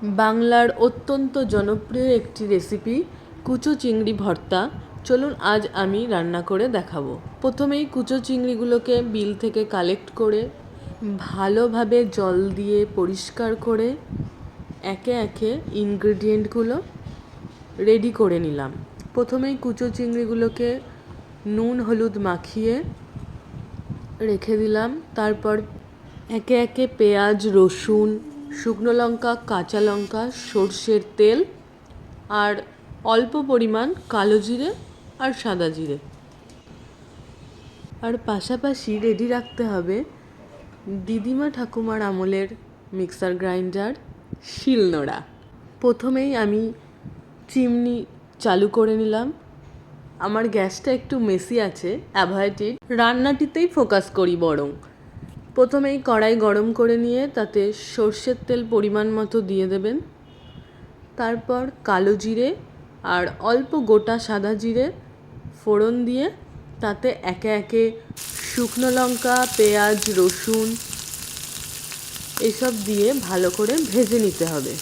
বাংলার অত্যন্ত জনপ্রিয় একটি রেসিপি কুচো চিংড়ি ভর্তা। চলুন আজ আমি রান্না করে দেখাবো। প্রথমেই কুচো চিংড়িগুলোকে বিল থেকে কালেক্ট করে ভালোভাবে জল দিয়ে পরিষ্কার করে একে একে ইনগ্রেডিয়েন্টগুলো রেডি করে নিলাম। প্রথমেই কুচো চিংড়িগুলোকে নুন হলুদ মাখিয়ে রেখে দিলাম। তারপর একে একে পেঁয়াজ, রসুন, শুকনো লঙ্কা, কাঁচা লঙ্কা, সর্ষের তেল আর অল্প পরিমাণ কালো জিরে আর সাদা জিরে, আর পাশাপাশি রেডি রাখতে হবে দিদিমা ঠাকুমার আমলের মিক্সার গ্রাইন্ডার, শিলনোড়া। প্রথমেই আমি চিমনি চালু করে নিলাম। আমার গ্যাসটা একটু মেসি আছে, অ্যাভয়েড ইট, রান্নাটিতেই ফোকাস করি বরং। প্রথমেই কড়াই গরম করে নিয়ে তাতে সর্ষের তেল পরিমাণ মতো দিয়ে দেবেন। তারপর কালো জিরে আর অল্প গোটা সাদা জিরে ফোড়ন দিয়ে তাতে একে একে শুকনো লঙ্কা, পেঁয়াজ, রসুন এসব দিয়ে ভালো করে ভেজে নিতে হবে।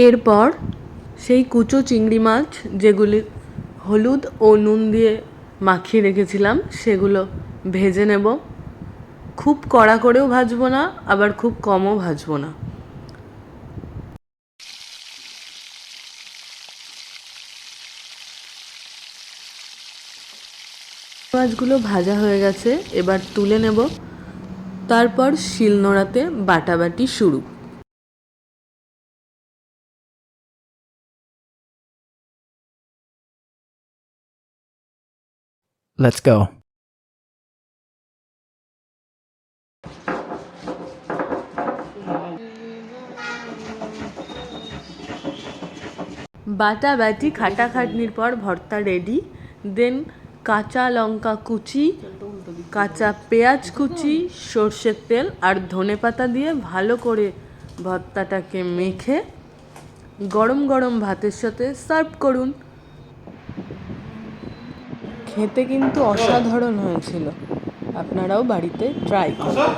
এরপর সেই কুচো চিংড়ি মাছ যেগুলি হলুদ ও নুন দিয়ে মাখিয়ে রেখেছিলাম সেগুলো ভেজে নেব। খুব কড়া করেও ভাজবো না, আবার খুব কমও ভাজবো না। মাছগুলো ভাজা হয়ে গেছে, এবার তুলে নেব। তারপর শিলনোড়াতে বাটাবাটি শুরু। Let's go. বাটাবাটি খাটাখাটনির পর ভর্তা রেডি। দেন কাঁচা লঙ্কা কুচি, কাঁচা পেঁয়াজ কুচি, সর্ষের তেল আর ধনেপাতা দিয়ে ভালো করে ভর্তাটাকে মেখে গরম গরম ভাতের সাথে সার্ভ করুন। খেতে কিন্তু অসাধারণ হয়েছিল, আপনারাও বাড়িতে ট্রাই করুন।